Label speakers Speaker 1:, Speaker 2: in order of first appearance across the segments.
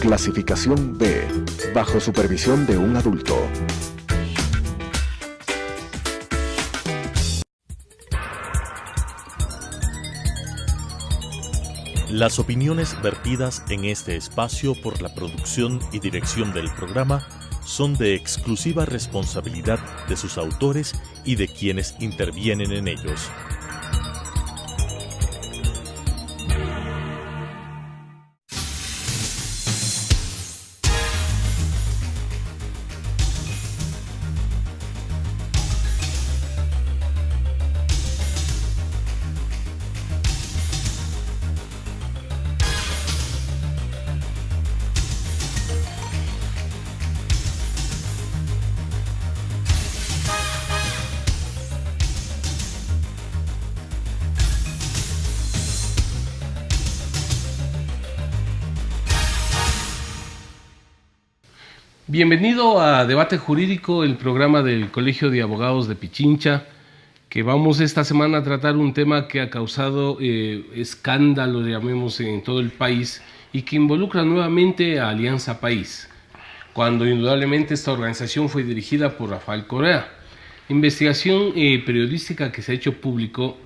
Speaker 1: Clasificación B, bajo supervisión de un adulto.
Speaker 2: Las opiniones vertidas en este espacio por la producción y dirección del programa son de exclusiva responsabilidad de sus autores y de quienes intervienen en ellos.
Speaker 3: Bienvenido a Debate Jurídico, el programa del Colegio de Abogados de Pichincha, que vamos esta semana a tratar un tema que ha causado escándalo, llamemos, en todo el país y que involucra nuevamente a Alianza País, cuando indudablemente esta organización fue dirigida por Rafael Correa. Investigación periodística que se ha hecho público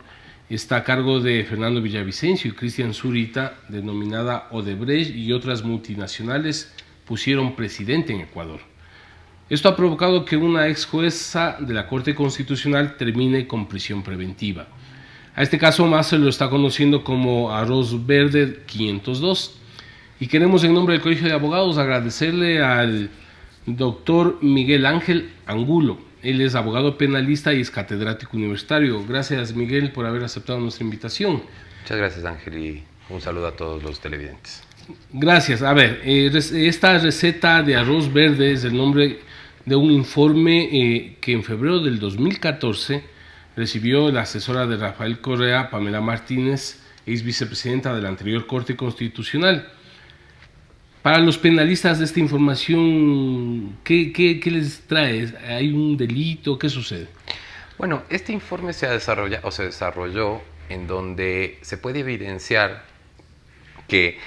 Speaker 3: está a cargo de Fernando Villavicencio y Cristian Zurita, denominada Odebrecht y otras multinacionales pusieron presidente en Ecuador. Esto ha provocado que una ex jueza de la Corte Constitucional termine con prisión preventiva. A este caso más se lo está conociendo como Arroz Verde 502. Y queremos, en nombre del Colegio de Abogados, agradecerle al doctor Miguel Ángel Angulo. Él es abogado penalista y es catedrático universitario. Gracias, Miguel, por haber aceptado nuestra invitación.
Speaker 4: Muchas gracias, Ángel, y un saludo a todos los televidentes.
Speaker 3: Gracias. A ver, esta receta de arroz verde es el nombre de un informe que en febrero del 2014 recibió la asesora de Rafael Correa, Pamela Martínez, ex vicepresidenta de la anterior Corte Constitucional. Para los penalistas de esta información, ¿qué les trae? ¿Hay un delito? ¿Qué sucede?
Speaker 4: Bueno, este informe se desarrolló en donde se puede evidenciar que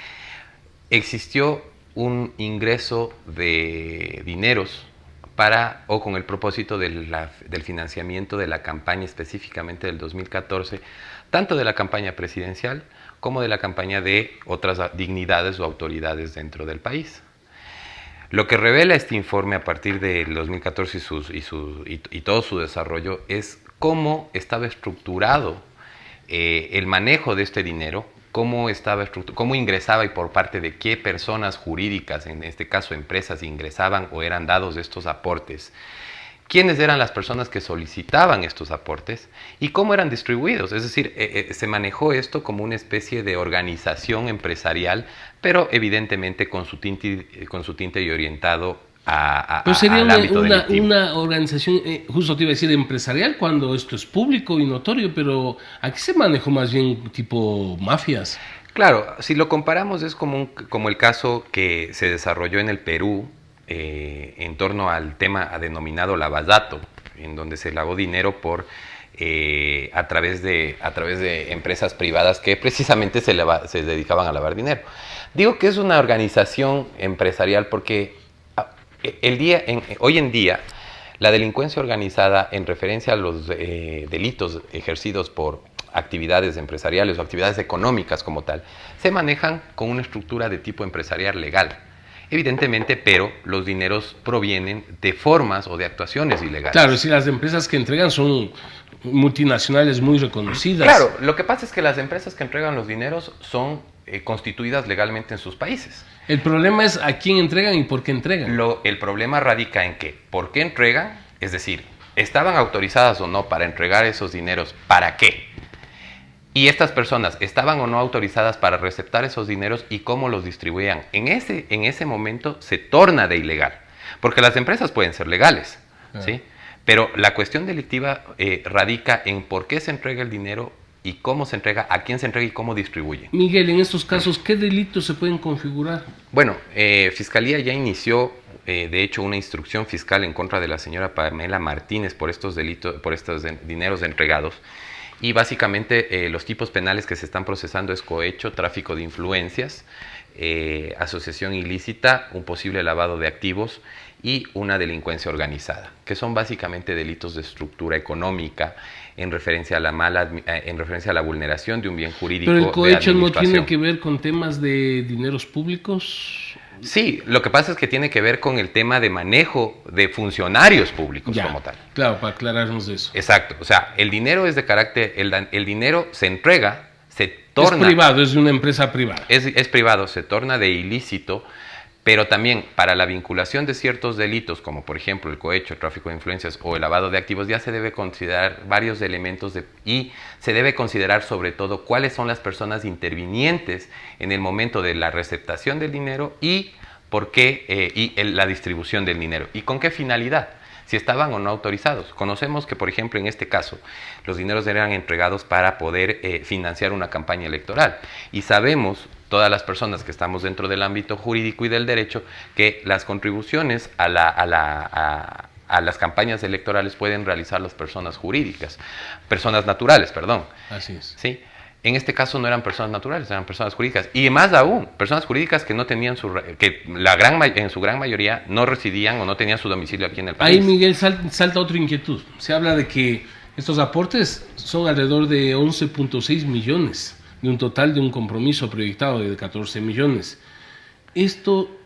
Speaker 4: existió un ingreso de dineros con el propósito del financiamiento de la campaña, específicamente del 2014, tanto de la campaña presidencial como de la campaña de otras dignidades o autoridades dentro del país. Lo que revela este informe a partir del 2014 y todo su desarrollo es cómo estaba estructurado el manejo de este dinero, cómo ingresaba y por parte de qué personas jurídicas, en este caso empresas, ingresaban o eran dados estos aportes, quiénes eran las personas que solicitaban estos aportes y cómo eran distribuidos. Es decir, se manejó esto como una especie de organización empresarial, pero evidentemente con su tinte y orientado
Speaker 3: Pero sería
Speaker 4: al
Speaker 3: una organización, justo te iba a decir empresarial, cuando esto es público y notorio, pero aquí se manejó más bien tipo mafias.
Speaker 4: Claro, si lo comparamos es como el caso que se desarrolló en el Perú en torno al tema denominado lavallato, en donde se lavó dinero a través de empresas privadas que precisamente se dedicaban a lavar dinero. Digo que es una organización empresarial porque hoy en día, la delincuencia organizada en referencia a los delitos ejercidos por actividades empresariales o actividades económicas como tal, se manejan con una estructura de tipo empresarial legal. Evidentemente, pero los dineros provienen de formas o de actuaciones ilegales.
Speaker 3: Claro, si las empresas que entregan son multinacionales muy reconocidas.
Speaker 4: Claro, lo que pasa es que las empresas que entregan los dineros son constituidas legalmente en sus países.
Speaker 3: El problema es a quién entregan y por qué entregan.
Speaker 4: El problema radica en que, ¿por qué entregan? Es decir, ¿estaban autorizadas o no para entregar esos dineros? ¿Para qué? Y estas personas, ¿estaban o no autorizadas para receptar esos dineros y cómo los distribuían? En ese momento se torna de ilegal, porque las empresas pueden ser legales, ¿sí? Pero la cuestión delictiva radica en por qué se entrega el dinero y cómo se entrega, a quién se entrega y cómo distribuye.
Speaker 3: Miguel, en estos casos, ¿qué delitos se pueden configurar?
Speaker 4: Bueno, Fiscalía ya inició, de hecho, una instrucción fiscal en contra de la señora Pamela Martínez por estos delitos, por estos dineros entregados. Y básicamente los tipos penales que se están procesando es cohecho, tráfico de influencias, asociación ilícita, un posible lavado de activos y una delincuencia organizada, que son básicamente delitos de estructura económica en referencia a la vulneración de un bien jurídico.
Speaker 3: Pero el cohecho
Speaker 4: de
Speaker 3: no
Speaker 4: administración.
Speaker 3: tiene que ver con temas de dineros públicos.
Speaker 4: Sí, lo que pasa es que tiene que ver con el tema de manejo de funcionarios públicos como tal.
Speaker 3: Claro, para aclararnos de eso.
Speaker 4: Exacto, o sea, el dinero es de carácter, el dinero se entrega, se torna...
Speaker 3: Es privado, es de una empresa privada.
Speaker 4: Es privado, se torna de ilícito, pero también para la vinculación de ciertos delitos, como por ejemplo el cohecho, el tráfico de influencias o el lavado de activos, ya se debe considerar varios elementos y se debe considerar sobre todo cuáles son las personas intervinientes en el momento de la receptación del dinero y por qué la distribución del dinero y con qué finalidad, si estaban o no autorizados. Conocemos que, por ejemplo, en este caso, los dineros eran entregados para poder financiar una campaña electoral y sabemos todas las personas que estamos dentro del ámbito jurídico y del derecho, que las contribuciones a las campañas electorales pueden realizar las personas naturales, perdón.
Speaker 3: Así es.
Speaker 4: ¿Sí? En este caso no eran personas naturales, eran personas jurídicas. Y más aún, personas jurídicas que no tenían en su gran mayoría no residían o no tenían su domicilio aquí en el país.
Speaker 3: Ahí, Miguel, salta otra inquietud. Se habla de que estos aportes son alrededor de 11.6 millones. De un total de un compromiso proyectado de 14 millones. Esto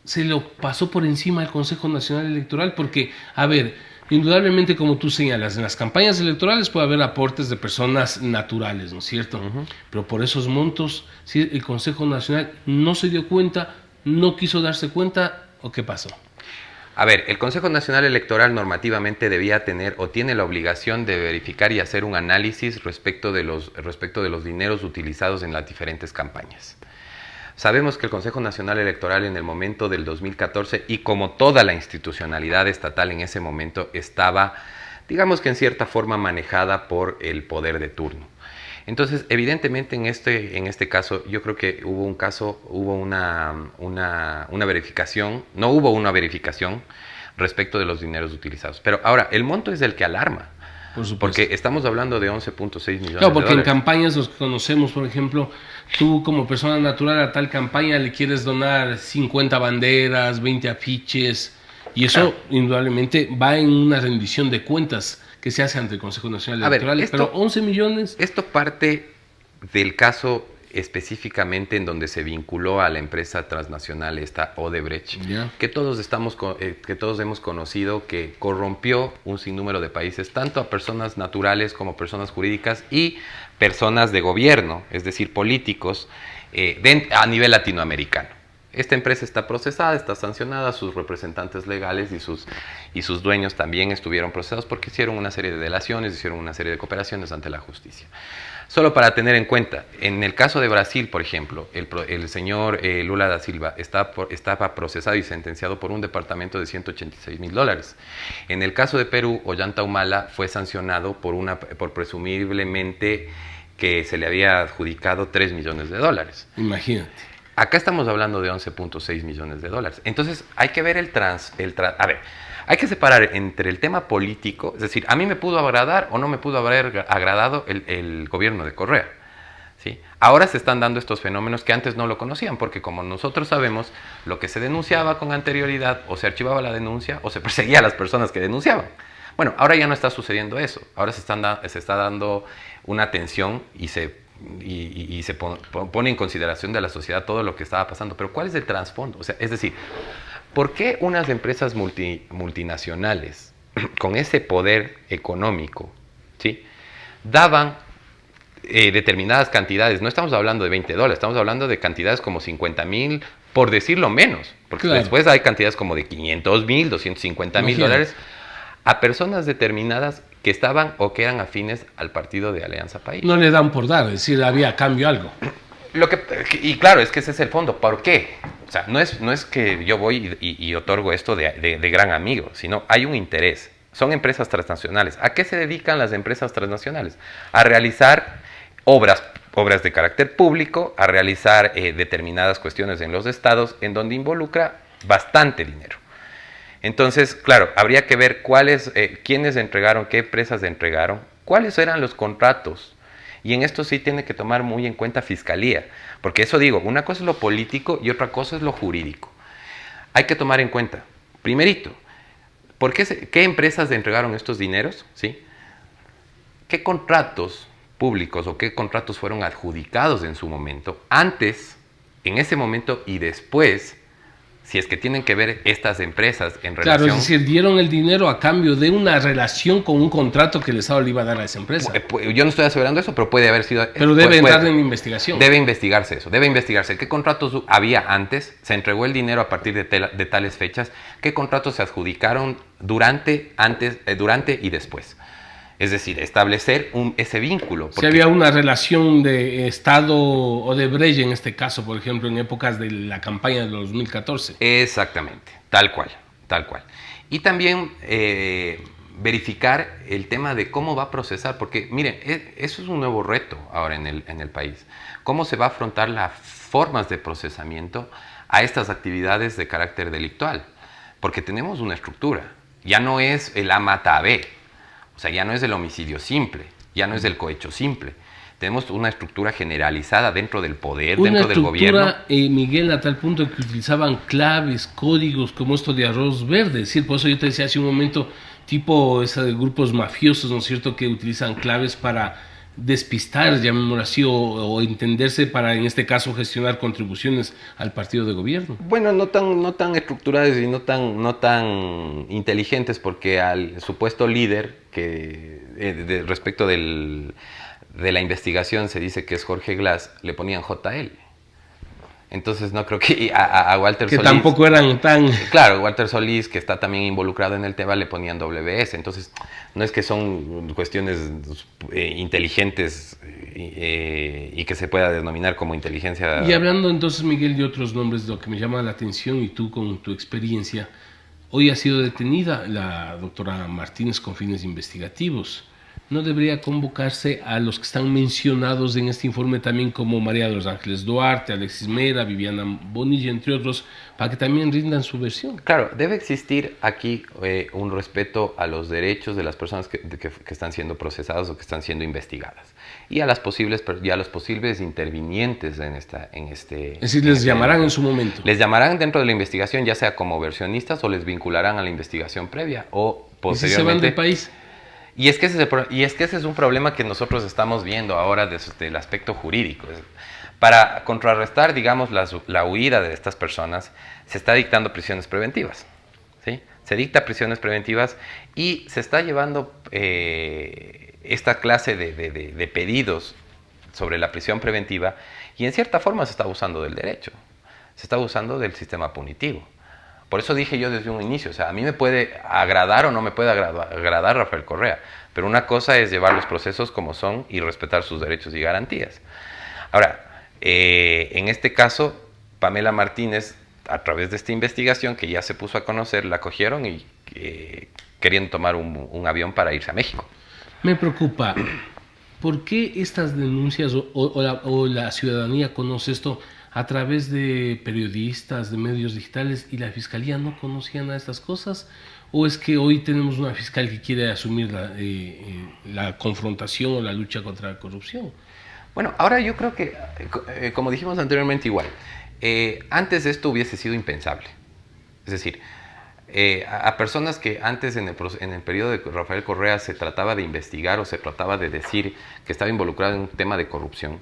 Speaker 3: se lo pasó por encima al Consejo Nacional Electoral porque, a ver, indudablemente como tú señalas, en las campañas electorales puede haber aportes de personas naturales, ¿no es cierto? Pero por esos montos, si el Consejo Nacional no se dio cuenta, no quiso darse cuenta, ¿o qué pasó?
Speaker 4: A ver, el Consejo Nacional Electoral normativamente debía tener o tiene la obligación de verificar y hacer un análisis respecto de los dineros utilizados en las diferentes campañas. Sabemos que el Consejo Nacional Electoral en el momento del 2014 y como toda la institucionalidad estatal en ese momento estaba, digamos que en cierta forma manejada por el poder de turno. Entonces, evidentemente en este caso, yo creo que hubo una verificación, no hubo una verificación respecto de los dineros utilizados. Pero ahora, el monto es el que alarma,
Speaker 3: Por supuesto.
Speaker 4: porque estamos hablando de 11.6 millones
Speaker 3: Claro, porque
Speaker 4: de
Speaker 3: en
Speaker 4: dólares.
Speaker 3: campañas los que conocemos, por ejemplo, tú como persona natural a tal campaña le quieres donar 50 banderas, 20 afiches, y eso indudablemente va en una rendición de cuentas que se hace ante el Consejo Nacional Electoral, pero 11 millones...
Speaker 4: Esto parte del caso específicamente en donde se vinculó a la empresa transnacional esta Odebrecht, que todos hemos conocido que corrompió un sinnúmero de países, tanto a personas naturales como personas jurídicas y personas de gobierno, es decir, políticos, a nivel latinoamericano. Esta empresa está procesada, está sancionada, sus representantes legales y sus dueños también estuvieron procesados porque hicieron una serie de delaciones, hicieron una serie de cooperaciones ante la justicia. Solo para tener en cuenta, en el caso de Brasil, por ejemplo, el señor Lula da Silva estaba procesado y sentenciado por un departamento de $186,000. En el caso de Perú, Ollanta Humala fue sancionado por presumiblemente que se le había adjudicado $3 millones.
Speaker 3: Imagínate.
Speaker 4: Acá estamos hablando de 11.6 millones de dólares. Entonces, hay que ver a ver, hay que separar entre el tema político, es decir, a mí me pudo agradar o no me pudo haber agradado el gobierno de Correa, ¿sí? Ahora se están dando estos fenómenos que antes no lo conocían, porque como nosotros sabemos, lo que se denunciaba con anterioridad, o se archivaba la denuncia, o se perseguía a las personas que denunciaban. Bueno, ahora ya no está sucediendo eso. Ahora se está dando una atención y se pone en consideración de la sociedad todo lo que estaba pasando. Pero ¿cuál es el trasfondo? O sea, es decir, ¿por qué unas empresas multinacionales con ese poder económico, ¿sí?, daban determinadas cantidades? No estamos hablando de $20, estamos hablando de cantidades como 50,000, por decirlo menos, porque
Speaker 3: claro,
Speaker 4: después hay cantidades como de 500,000, 250,000 dólares a personas determinadas que estaban o que eran afines al partido de Alianza País.
Speaker 3: No le dan por dar, es decir, había a cambio algo.
Speaker 4: Y claro, es que ese es el fondo. ¿Por qué? O sea, no es que yo voy y otorgo esto de gran amigo, sino hay un interés. Son empresas transnacionales. ¿A qué se dedican las empresas transnacionales? A realizar obras de carácter público, a realizar determinadas cuestiones en los estados en donde involucra bastante dinero. Entonces, claro, habría que ver quiénes entregaron, qué empresas entregaron, cuáles eran los contratos Y en esto sí tiene que tomar muy en cuenta Fiscalía, porque eso digo, una cosa es lo político y otra cosa es lo jurídico. Hay que tomar en cuenta, primerito, ¿qué empresas entregaron estos dineros? ¿Sí? ¿Qué contratos públicos o qué contratos fueron adjudicados en su momento, antes, en ese momento y después, si es que tienen que ver estas empresas en relación...
Speaker 3: Claro, es decir, dieron el dinero a cambio de una relación con un contrato que el Estado le iba a dar a esa empresa.
Speaker 4: Yo no estoy asegurando eso, pero puede haber sido...
Speaker 3: Pero debe entrar en investigación.
Speaker 4: Debe investigarse eso, debe investigarse. ¿Qué contratos había antes? ¿Se entregó el dinero a partir de tales fechas? ¿Qué contratos se adjudicaron durante y después? Es decir, establecer ese vínculo.
Speaker 3: Si había una relación de Estado o de Brecht en este caso, por ejemplo, en épocas de la campaña de 2014.
Speaker 4: Exactamente, tal cual. Y también verificar el tema de cómo va a procesar, porque miren, eso es un nuevo reto ahora en el país. ¿Cómo se va a afrontar las formas de procesamiento a estas actividades de carácter delictual? Porque tenemos una estructura, ya no es el A mata a B. O sea, ya no es el homicidio simple, ya no es el cohecho simple. Tenemos una estructura generalizada dentro del poder, dentro del gobierno. Una
Speaker 3: estructura, Miguel, a tal punto que utilizaban claves, códigos como esto de arroz verde. Es decir, por eso yo te decía hace un momento, tipo esos grupos mafiosos, ¿no es cierto?, que utilizan claves para despistar, llamémoslo así, o entenderse para, en este caso, gestionar contribuciones al partido de gobierno.
Speaker 4: Bueno, no tan estructuradas y no tan inteligentes, porque al supuesto líder, que respecto de la investigación se dice que es Jorge Glass, le ponían JL. Entonces no creo que a Walter Solís...
Speaker 3: Que tampoco eran tan...
Speaker 4: Claro, Walter Solís, que está también involucrado en el tema, le ponían WS. Entonces no es que son cuestiones inteligentes y que se pueda denominar como inteligencia...
Speaker 3: Y hablando entonces, Miguel, de otros nombres, lo que me llama la atención, y tú con tu experiencia, hoy ha sido detenida la doctora Martínez con fines investigativos. ¿No debería convocarse a los que están mencionados en este informe también, como María de los Ángeles Duarte, Alexis Mera, Viviana Bonilla, entre otros, para que también rindan su versión?
Speaker 4: Claro, debe existir aquí un respeto a los derechos de las personas que están siendo procesadas o que están siendo investigadas, y a los posibles intervinientes en este...
Speaker 3: Es decir, les llamarán en su momento.
Speaker 4: Les llamarán dentro de la investigación, ya sea como versionistas, o les vincularán a la investigación previa, o posteriormente...
Speaker 3: ¿Y si se van del país?
Speaker 4: Y es que ese es un problema que nosotros estamos viendo ahora desde el aspecto jurídico. Para contrarrestar, digamos, la huida de estas personas, se está dictando prisiones preventivas, ¿sí? Se dicta prisiones preventivas y se está llevando esta clase de pedidos sobre la prisión preventiva, y en cierta forma se está abusando del derecho, se está abusando del sistema punitivo. Por eso dije yo desde un inicio, o sea, a mí me puede agradar o no me puede agradar Rafael Correa, pero una cosa es llevar los procesos como son y respetar sus derechos y garantías. Ahora, en este caso, Pamela Martínez, a través de esta investigación que ya se puso a conocer, la cogieron y querían tomar un avión para irse a México.
Speaker 3: Me preocupa, ¿por qué estas denuncias o la ciudadanía conoce esto a través de periodistas, de medios digitales, y la Fiscalía no conocía nada de estas cosas? ¿O es que hoy tenemos una fiscal que quiere asumir la confrontación o la lucha contra la corrupción?
Speaker 4: Bueno, ahora yo creo que, como dijimos anteriormente igual, antes esto hubiese sido impensable. Es decir, a personas que antes en el periodo de Rafael Correa se trataba de investigar o se trataba de decir que estaba involucrado en un tema de corrupción,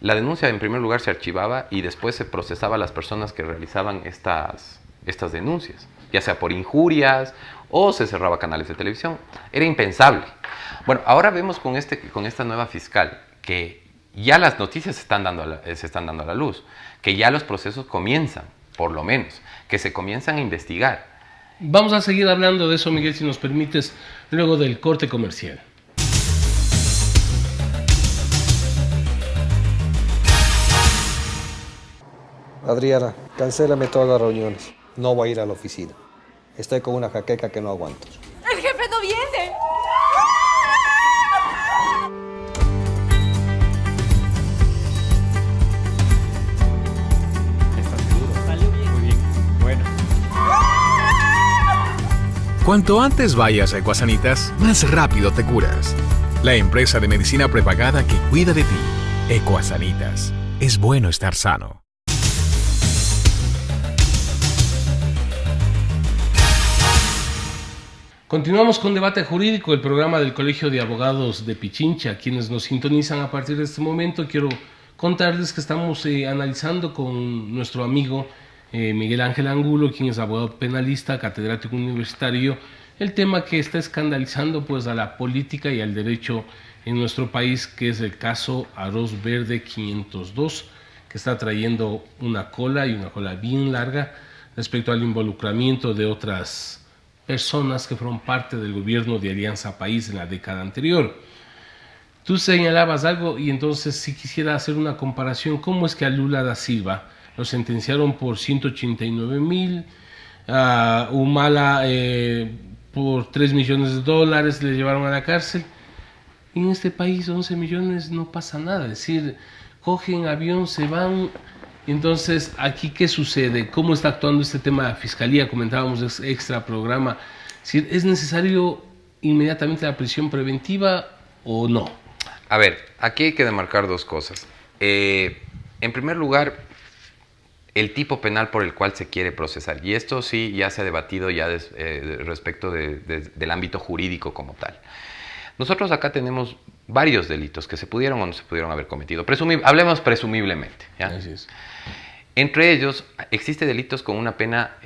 Speaker 4: la denuncia en primer lugar se archivaba y después se procesaba a las personas que realizaban estas denuncias, ya sea por injurias o se cerraba canales de televisión. Era impensable. Bueno, ahora vemos con esta nueva fiscal que ya las noticias se están dando a la luz, que ya los procesos comienzan, por lo menos, que se comienzan a investigar.
Speaker 3: Vamos a seguir hablando de eso, Miguel, si nos permites, luego del corte comercial.
Speaker 5: Adriana, cancélame todas las reuniones. No voy a ir a la oficina. Estoy con una jaqueca que no aguanto.
Speaker 6: ¡El jefe no viene!
Speaker 7: ¿Estás seguro? Salió bien. Muy bien. Bueno.
Speaker 8: Cuanto antes vayas a Ecuasanitas, más rápido te curas. la empresa de medicina prepagada que cuida de ti. Ecuasanitas. Es bueno estar sano.
Speaker 3: Continuamos con Debate Jurídico, el programa del Colegio de Abogados de Pichincha. Quienes nos sintonizan a partir de este momento, quiero contarles que estamos analizando con nuestro amigo Miguel Ángel Angulo, quien es abogado penalista, catedrático universitario, el tema que está escandalizando pues a la política y al derecho en nuestro país, que es el caso Arroz Verde 502, que está trayendo una cola bien larga respecto al involucramiento de otras personas que fueron parte del gobierno de Alianza País en la década anterior. Tú señalabas algo y entonces si quisiera hacer una comparación, ¿cómo es que a Lula da Silva lo sentenciaron por 189.000, a Humala por $3 millones, le llevaron a la cárcel? En este país 11 millones no pasa nada, es decir, cogen avión, se van. Entonces, ¿aquí qué sucede? ¿Cómo está actuando este tema de la Fiscalía? Comentábamos extra programa. ¿Es necesario inmediatamente la prisión preventiva o no?
Speaker 4: A ver, aquí hay que demarcar dos cosas. En primer lugar, el tipo penal por el cual se quiere procesar. Y esto sí ya se ha debatido ya respecto del ámbito jurídico como tal. Nosotros acá tenemos varios delitos que se pudieron o no se pudieron haber cometido. Hablemos presumiblemente, ¿ya?
Speaker 3: Así es.
Speaker 4: Entre ellos, existe delitos con una pena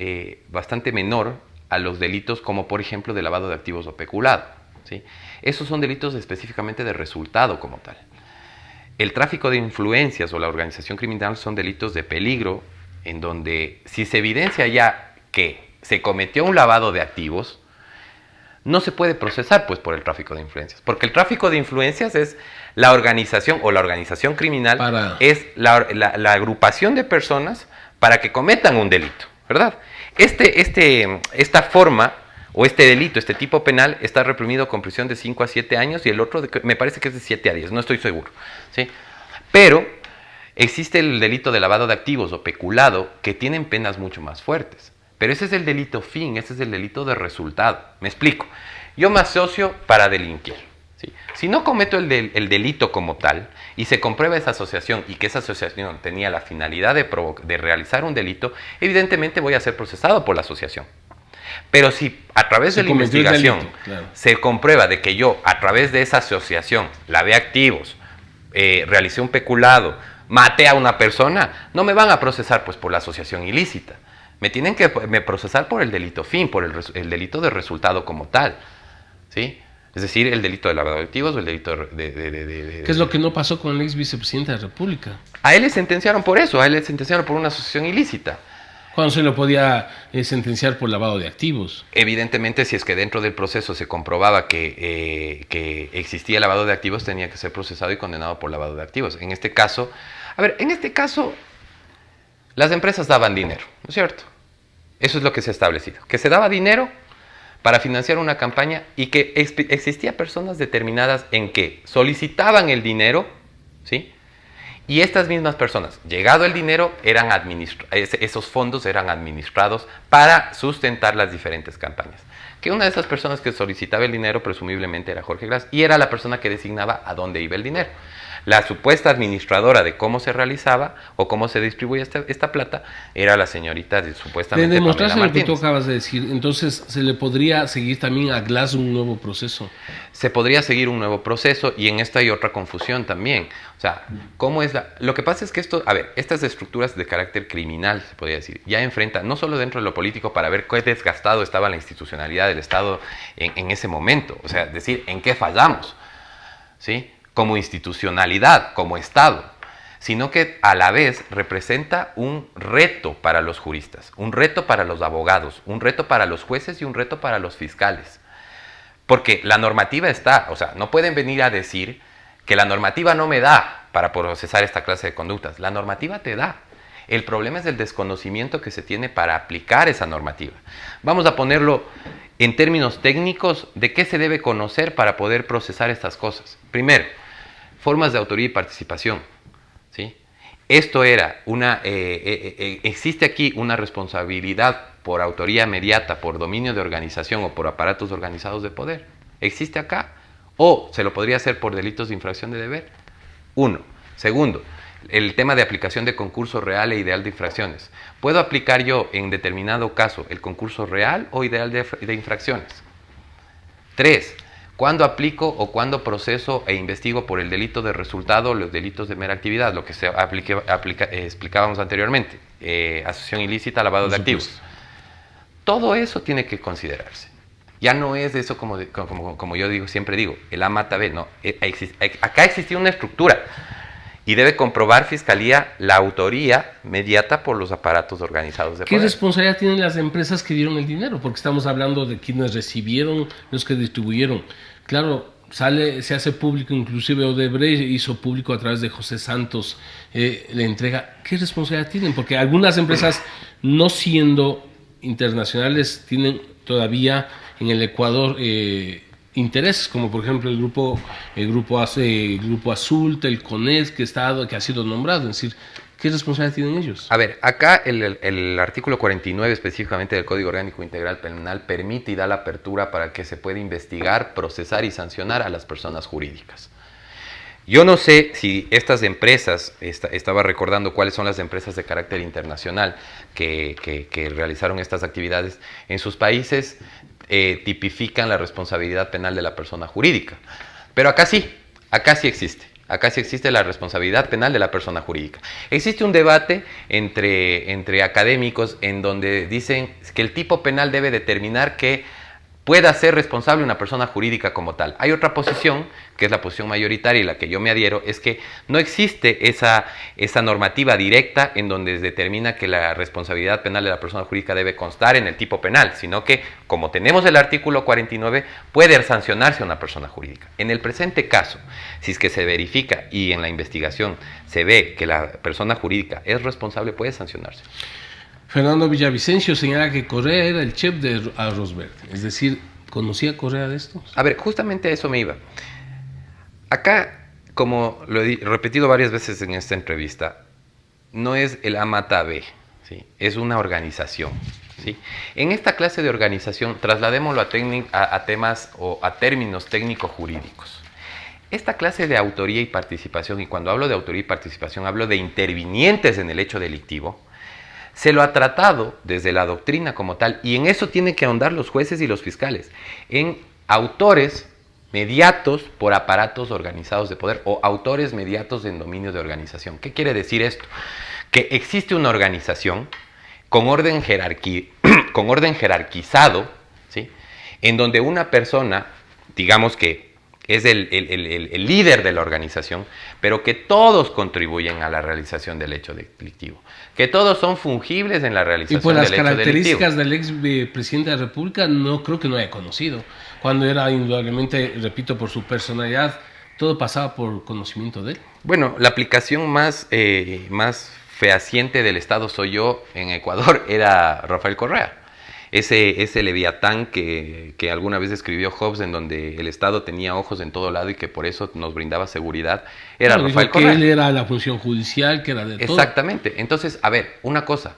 Speaker 4: bastante menor a los delitos como, por ejemplo, de lavado de activos o peculado, ¿sí? Esos son delitos específicamente de resultado como tal. El tráfico de influencias o la organización criminal son delitos de peligro, en donde si se evidencia ya que se cometió un lavado de activos, no se puede procesar pues por el tráfico de influencias, porque el tráfico de influencias es la organización o la organización criminal es la agrupación de personas para que cometan un delito, ¿verdad? Esta forma o este delito, este tipo penal está reprimido con prisión de 5 a 7 años y el otro me parece que es de 7 a 10, no estoy seguro, ¿sí? Pero existe el delito de lavado de activos o peculado que tienen penas mucho más fuertes. Pero ese es el delito fin, ese es el delito de resultado. Me explico. Yo me asocio para delinquir, ¿sí? Si no cometo el delito como tal y se comprueba esa asociación y que esa asociación tenía la finalidad de realizar un delito, evidentemente voy a ser procesado por la asociación. Pero si a través de la investigación se comprueba de que yo a través de esa asociación lavé activos, realicé un peculado, maté a una persona, no me van a procesar pues por la asociación ilícita. Me tienen que procesar por el delito fin, por el delito de resultado como tal, ¿sí? Es decir, el delito de lavado de activos o el delito
Speaker 3: ¿Qué es lo que no pasó con el ex vicepresidente de la República?
Speaker 4: A él le sentenciaron por eso, a él le sentenciaron por una asociación ilícita.
Speaker 3: ¿Cuándo se lo podía sentenciar por lavado de activos?
Speaker 4: Evidentemente, si es que dentro del proceso se comprobaba que existía lavado de activos, tenía que ser procesado y condenado por lavado de activos. En este caso, las empresas daban dinero, ¿no es cierto? Eso es lo que se ha establecido, que se daba dinero para financiar una campaña y que existía personas determinadas en que solicitaban el dinero, ¿sí? Y estas mismas personas, llegado el dinero, esos fondos eran administrados para sustentar las diferentes campañas. Que una de esas personas que solicitaba el dinero presumiblemente era Jorge Glass y era la persona que designaba a dónde iba el dinero. La supuesta administradora de cómo se realizaba o cómo se distribuía esta plata era la señorita supuestamente
Speaker 3: de demostrarse
Speaker 4: Pamela
Speaker 3: lo que
Speaker 4: Martínez.
Speaker 3: tú acabas de decir, entonces se le podría seguir también a Glass un nuevo proceso.
Speaker 4: Se podría seguir un nuevo proceso y en esto hay otra confusión también. O sea, ¿cómo es lo que pasa es que estas estructuras de carácter criminal, se podría decir, ya enfrentan, no solo dentro de lo político, para ver qué desgastado estaba la institucionalidad del Estado en ese momento. O sea, decir, ¿en qué fallamos? ¿Sí? Como institucionalidad, como Estado, sino que a la vez representa un reto para los juristas, un reto para los abogados, un reto para los jueces y un reto para los fiscales. Porque la normativa está, o sea, no pueden venir a decir que la normativa no me da para procesar esta clase de conductas. La normativa te da. El problema es el desconocimiento que se tiene para aplicar esa normativa. Vamos a ponerlo en términos técnicos de qué se debe conocer para poder procesar estas cosas. Primero, formas de autoría y participación, ¿sí? Esto era existe aquí una responsabilidad por autoría mediata, por dominio de organización o por aparatos organizados de poder. ¿Existe acá O se lo podría hacer por delitos de infracción de deber. Uno. Segundo, el tema de aplicación de concurso real e ideal de infracciones. ¿Puedo aplicar yo en determinado caso el concurso real o ideal de infracciones? 3. ¿Cuándo aplico o cuándo proceso e investigo por el delito de resultado o los delitos de mera actividad? Lo que explicábamos anteriormente. Asociación ilícita, lavado de activos. Todo eso tiene que considerarse. Ya no es de eso como yo siempre digo, el A mata B. No, acá existía una estructura. Y debe comprobar Fiscalía la autoría mediata por los aparatos organizados de poder.
Speaker 3: ¿Qué responsabilidad tienen las empresas que dieron el dinero? Porque estamos hablando de quienes recibieron, los que distribuyeron. Claro, se hace público, inclusive Odebrecht hizo público a través de José Santos la entrega. ¿Qué responsabilidad tienen? Porque algunas empresas, no siendo internacionales, tienen todavía en el Ecuador intereses, como por ejemplo el grupo Azul, Telconet, que ha sido nombrado. Es decir, ¿qué responsabilidad tienen ellos?
Speaker 4: A ver, acá el artículo 49 específicamente del Código Orgánico Integral Penal permite y da la apertura para que se pueda investigar, procesar y sancionar a las personas jurídicas. Yo no sé si estas empresas, estaba recordando cuáles son las empresas de carácter internacional que realizaron estas actividades en sus países, tipifican la responsabilidad penal de la persona jurídica. Pero acá sí existe. Acá sí existe la responsabilidad penal de la persona jurídica. Existe un debate entre académicos en donde dicen que el tipo penal debe determinar que pueda ser responsable una persona jurídica como tal. Hay otra posición, que es la posición mayoritaria y la que yo me adhiero, es que no existe esa normativa directa en donde determina que la responsabilidad penal de la persona jurídica debe constar en el tipo penal, sino que, como tenemos el artículo 49, puede sancionarse a una persona jurídica. En el presente caso, si es que se verifica y en la investigación se ve que la persona jurídica es responsable, puede sancionarse.
Speaker 3: Fernando Villavicencio señala que Correa era el chef de Arroz Verde. Es decir, ¿conocía Correa de esto?
Speaker 4: A ver, justamente a eso me iba. Acá, como lo he repetido varias veces en esta entrevista, no es el A mata B, ¿sí? Es una organización, ¿sí? En esta clase de organización, trasladémoslo a temas o a términos técnico-jurídicos. Esta clase de autoría y participación, y cuando hablo de autoría y participación, hablo de intervinientes en el hecho delictivo, se lo ha tratado desde la doctrina como tal, y en eso tienen que ahondar los jueces y los fiscales, en autores mediatos por aparatos organizados de poder o autores mediatos en dominio de organización. ¿Qué quiere decir esto? Que existe una organización con orden jerarquizado, ¿sí? En donde una persona, digamos que es el líder de la organización, pero que todos contribuyen a la realización del hecho delictivo, que todos son fungibles en la realización del hecho delictivo. Y por las características
Speaker 3: del ex presidente de la República, no creo que no haya conocido, cuando era indudablemente, repito, por su personalidad, todo pasaba por conocimiento de él.
Speaker 4: Bueno, la aplicación más fehaciente del Estado soy yo en Ecuador era Rafael Correa. Ese leviatán que alguna vez escribió Hobbes, en donde el Estado tenía ojos en todo lado y que por eso nos brindaba seguridad, era Rafael Correa.
Speaker 3: Que él era la función judicial, que era de todo.
Speaker 4: Exactamente. Entonces, a ver, una cosa.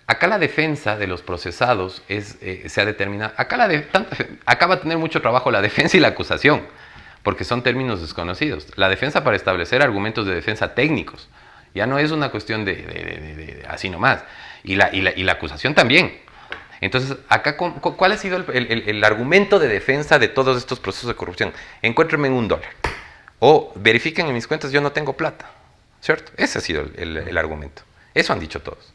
Speaker 4: Acá la defensa de los procesados se ha determinado. Acá va a tener mucho trabajo la defensa y la acusación, porque son términos desconocidos. La defensa para establecer argumentos de defensa técnicos. Ya no es una cuestión de así nomás. Y la acusación también. Entonces, acá, ¿cuál ha sido el argumento de defensa de todos estos procesos de corrupción? Encuéntrenme en $1. O verifiquen en mis cuentas, yo no tengo plata. ¿Cierto? Ese ha sido el argumento. Eso han dicho todos.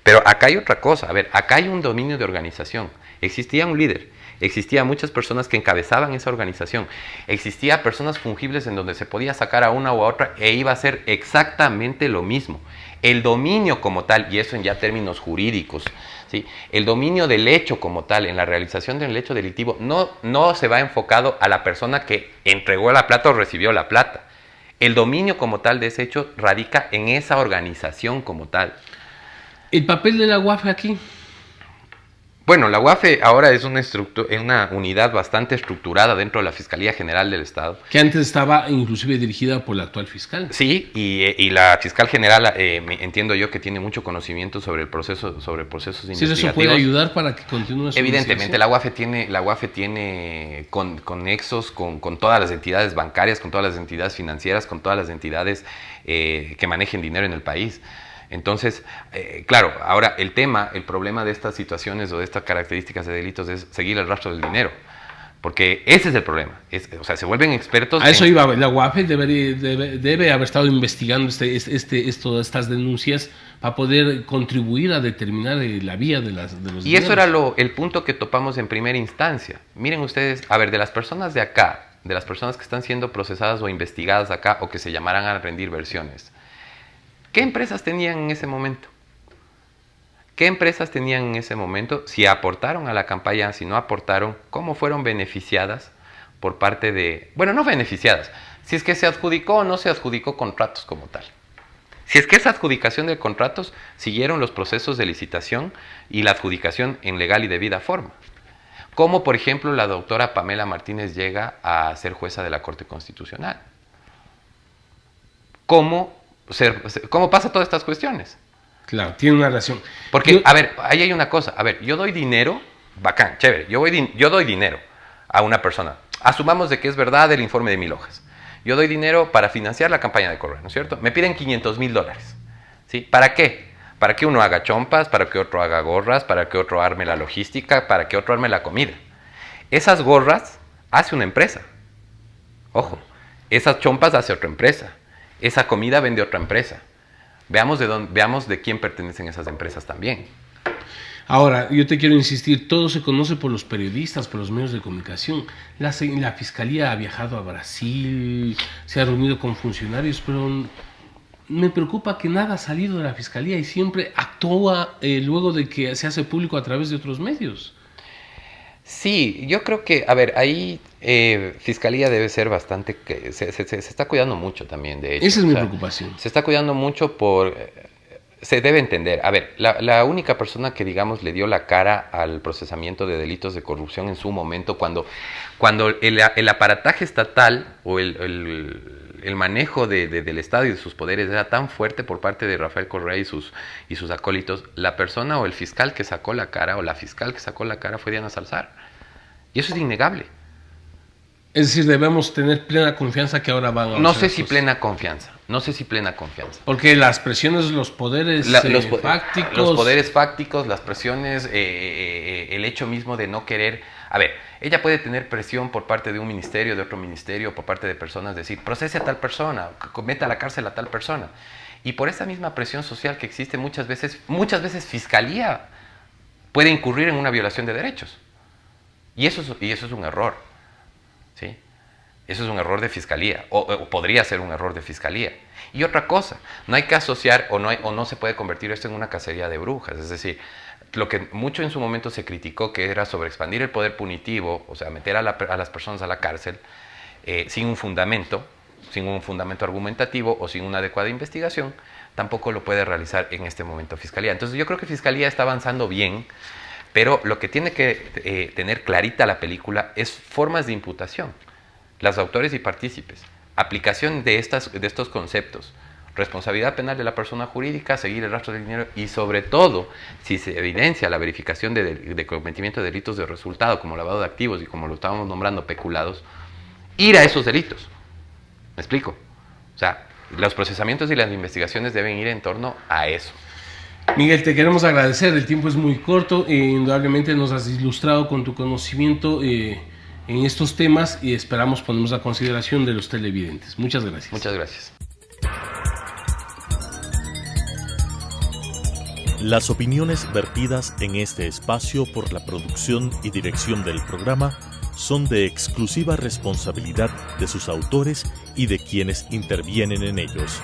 Speaker 4: Pero acá hay otra cosa. A ver, acá hay un dominio de organización. Existía un líder. Existían muchas personas que encabezaban esa organización. Existía personas fungibles en donde se podía sacar a una o a otra e iba a ser exactamente lo mismo. El dominio como tal, y eso en ya términos jurídicos, ¿sí? El dominio del hecho como tal, en la realización del hecho delictivo, no se va enfocado a la persona que entregó la plata o recibió la plata. El dominio como tal de ese hecho radica en esa organización como tal.
Speaker 3: ¿El papel de la UAF aquí?
Speaker 4: Bueno, la UAFE ahora es una unidad bastante estructurada dentro de la Fiscalía General del Estado.
Speaker 3: Que antes estaba inclusive dirigida por el actual fiscal.
Speaker 4: Sí, y la fiscal general entiendo yo que tiene mucho conocimiento sobre procesos investigativos.
Speaker 3: Sí, eso puede ayudar para que continúe su
Speaker 4: Evidentemente, la UAFE tiene conexos con todas las entidades bancarias, con todas las entidades financieras, con todas las entidades que manejen dinero en el país. Entonces, claro, ahora el problema de estas situaciones o de estas características de delitos es seguir el rastro del dinero. Porque ese es el problema. O sea, se vuelven expertos.
Speaker 3: A eso iba. La UAFE debe haber estado investigando estas denuncias para poder contribuir a determinar la vía de los dineros.
Speaker 4: Y eso era el punto que topamos en primera instancia. Miren ustedes, a ver, de las personas de acá, de las personas que están siendo procesadas o investigadas acá o que se llamarán a rendir versiones, ¿qué empresas tenían en ese momento? ¿Qué empresas tenían en ese momento? Si aportaron a la campaña, si no aportaron, ¿cómo fueron beneficiadas por parte de... Bueno, no beneficiadas, si es que se adjudicó o no se adjudicó contratos como tal. Si es que esa adjudicación de contratos siguieron los procesos de licitación y la adjudicación en legal y debida forma. Como, por ejemplo, la doctora Pamela Martínez llega a ser jueza de la Corte Constitucional. ¿Cómo pasa todas estas cuestiones?
Speaker 3: Claro, tiene una relación.
Speaker 4: Porque, a ver, ahí hay una cosa. A ver, yo doy dinero, bacán, chévere. Yo doy dinero a una persona. Asumamos de que es verdad el informe de 1000 hojas. Yo doy dinero para financiar la campaña de Correa, ¿no es cierto? Me piden $500,000. ¿Sí? ¿Para qué? Para que uno haga chompas, para que otro haga gorras, para que otro arme la logística, para que otro arme la comida. Esas gorras hace una empresa. Ojo, esas chompas hace otra empresa. Esa comida vende otra empresa. Veamos de quién pertenecen esas empresas también.
Speaker 3: Ahora, yo te quiero insistir, todo se conoce por los periodistas, por los medios de comunicación. La Fiscalía ha viajado a Brasil, se ha reunido con funcionarios, pero me preocupa que nada ha salido de la Fiscalía y siempre actúa luego de que se hace público a través de otros medios.
Speaker 4: Sí, yo creo que, a ver, ahí Fiscalía debe ser bastante... Se está cuidando mucho también, de hecho.
Speaker 3: Esa es mi preocupación.
Speaker 4: Se está cuidando mucho se debe entender. A ver, la única persona que, digamos, le dio la cara al procesamiento de delitos de corrupción en su momento, cuando el aparataje estatal o el manejo del Estado y de sus poderes era tan fuerte por parte de Rafael Correa y sus acólitos, la persona o el fiscal que sacó la cara o la fiscal que sacó la cara fue Diana Salazar. Y eso es innegable.
Speaker 3: Es decir, debemos tener plena confianza que ahora van a...
Speaker 4: No sé si plena confianza.
Speaker 3: Porque las presiones, los poderes fácticos...
Speaker 4: Los poderes fácticos, las presiones, el hecho mismo de no querer... A ver, ella puede tener presión por parte de un ministerio, de otro ministerio, por parte de personas, decir, procese a tal persona, meta a la cárcel a tal persona. Y por esa misma presión social que existe muchas veces Fiscalía puede incurrir en una violación de derechos. Y eso es un error. ¿Sí? Eso es un error de Fiscalía, o podría ser un error de Fiscalía. Y otra cosa, no hay que asociar o no se puede convertir esto en una cacería de brujas. Es decir, lo que mucho en su momento se criticó, que era sobre expandir el poder punitivo, o sea, meter a las personas a la cárcel sin un fundamento argumentativo o sin una adecuada investigación, tampoco lo puede realizar en este momento Fiscalía. Entonces yo creo que Fiscalía está avanzando bien, pero lo que tiene que tener clarita la película es formas de imputación, los autores y partícipes, aplicación de estos conceptos, responsabilidad penal de la persona jurídica, seguir el rastro del dinero y sobre todo, si se evidencia la verificación de cometimiento de delitos de resultado como lavado de activos y como lo estábamos nombrando peculados, ir a esos delitos. ¿Me explico? O sea, los procesamientos y las investigaciones deben ir en torno a eso.
Speaker 3: Miguel, te queremos agradecer, el tiempo es muy corto, indudablemente nos has ilustrado con tu conocimiento en estos temas y ponemos a consideración de los televidentes. Muchas gracias.
Speaker 4: Muchas gracias.
Speaker 2: Las opiniones vertidas en este espacio por la producción y dirección del programa son de exclusiva responsabilidad de sus autores y de quienes intervienen en ellos.